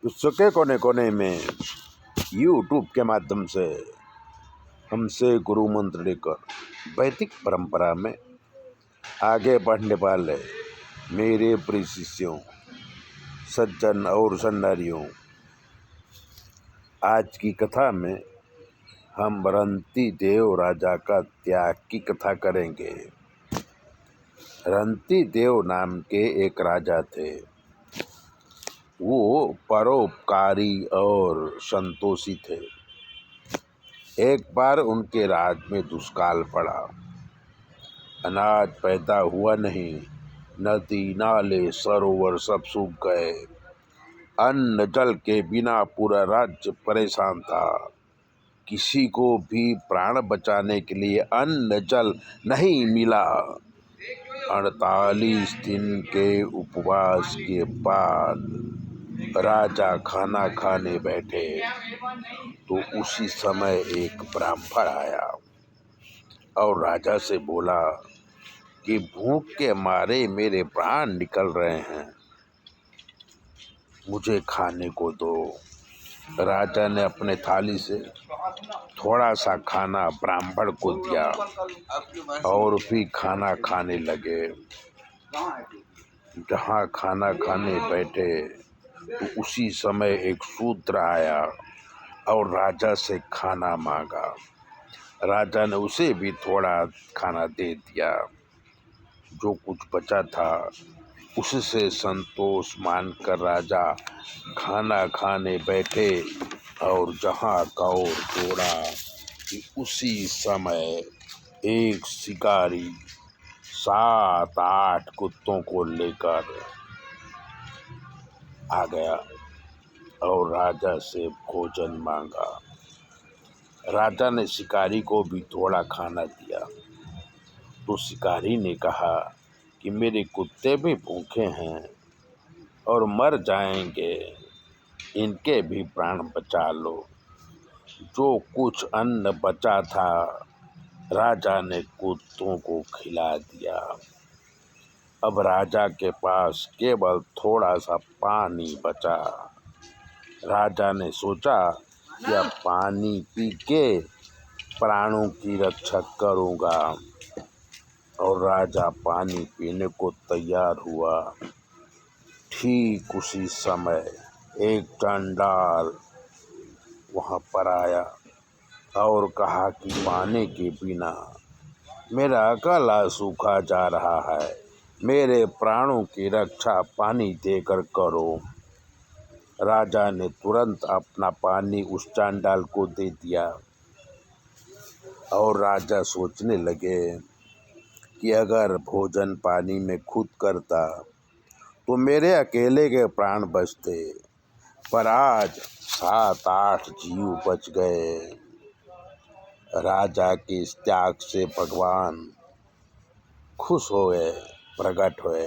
विश्व के कोने कोने में यूट्यूब के माध्यम से हमसे गुरु मंत्र लेकर वैदिक परंपरा में आगे बढ़ने वाले मेरे प्रिय शिष्यों, सज्जन और सन्नारियों, आज की कथा में हम रंती देव राजा का त्याग की कथा करेंगे। रंती देव नाम के एक राजा थे। वो परोपकारी और संतोषी थे। एक बार उनके राज में दुष्काल पड़ा। अनाज पैदा हुआ नहीं, नदी नाले सरोवर सब सूख गए। अन्न जल के बिना पूरा राज्य परेशान था। किसी को भी प्राण बचाने के लिए अन्न जल नहीं मिला। 48 दिन के उपवास के बाद राजा खाना खाने बैठे तो उसी समय एक ब्राह्मण आया और राजा से बोला कि भूख के मारे मेरे प्राण निकल रहे हैं, मुझे खाने को दो। राजा ने अपने थाली से थोड़ा सा खाना ब्राह्मण को दिया और भी खाना खाने लगे। जहाँ खाना खाने बैठे तो उसी समय एक शूद्र आया और राजा से खाना मांगा। राजा ने उसे भी थोड़ा खाना दे दिया। जो कुछ बचा था उससे संतोष मानकर राजा खाना खाने बैठे और जहाँ कौर तोड़ा कि उसी समय एक शिकारी 7-8 कुत्तों को लेकर आ गया और राजा से भोजन मांगा। राजा ने शिकारी को भी थोड़ा खाना दिया तो शिकारी ने कहा कि मेरे कुत्ते भी भूखे हैं और मर जाएंगे, इनके भी प्राण बचा लो। जो कुछ अन्न बचा था राजा ने कुत्तों को खिला दिया। अब राजा के पास केवल थोड़ा सा पानी बचा। राजा ने सोचा कि अब पानी पी के प्राणों की रक्षा करूँगा और राजा पानी पीने को तैयार हुआ। ठीक उसी समय एक चंडाल वहाँ पर आया और कहा कि पानी के बिना मेरा गला सूखा जा रहा है, मेरे प्राणों की रक्षा पानी देकर करो। राजा ने तुरंत अपना पानी उस चंडाल को दे दिया और राजा सोचने लगे कि अगर भोजन पानी में खुद करता तो मेरे अकेले के प्राण बचते, पर आज 7-8 जीव बच गए। राजा के इस त्याग से भगवान खुश हुए, प्रकट हुए।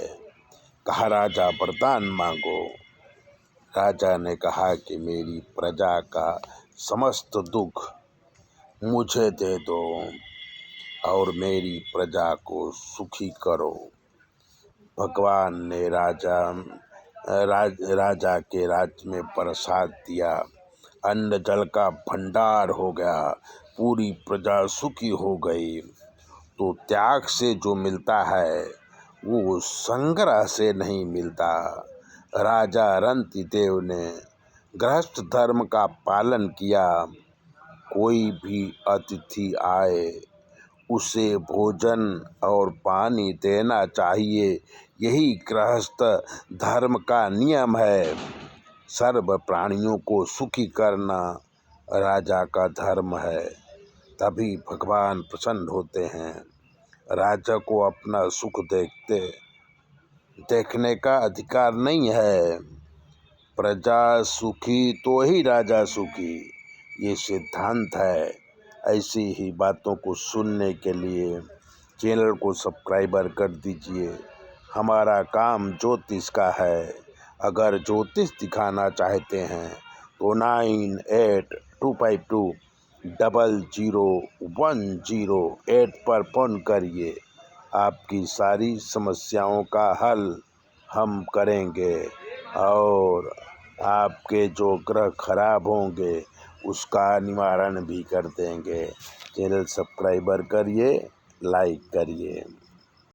कहा, राजा वरदान मांगो। राजा ने कहा कि मेरी प्रजा का समस्त दुख मुझे दे दो और मेरी प्रजा को सुखी करो। भगवान ने राजा के राज्य में प्रसाद दिया। अन्न जल का भंडार हो गया, पूरी प्रजा सुखी हो गई। तो त्याग से जो मिलता है वो संग्रह से नहीं मिलता। राजा रंतिदेव ने गृहस्थ धर्म का पालन किया। कोई भी अतिथि आए उसे भोजन और पानी देना चाहिए, यही गृहस्थ धर्म का नियम है। सर्व प्राणियों को सुखी करना राजा का धर्म है, तभी भगवान प्रसन्न होते हैं। राजा को अपना सुख देखने का अधिकार नहीं है। प्रजा सुखी तो ही राजा सुखी, ये सिद्धांत है। ऐसी ही बातों को सुनने के लिए चैनल को सब्सक्राइबर कर दीजिए। हमारा काम ज्योतिष का है। अगर ज्योतिष दिखाना चाहते हैं तो 9825200108 पर फ़ोन करिए। आपकी सारी समस्याओं का हल हम करेंगे और आपके जो ग्रह खराब होंगे उसका निवारण भी कर देंगे। चैनल सब्सक्राइबर करिए, लाइक करिए।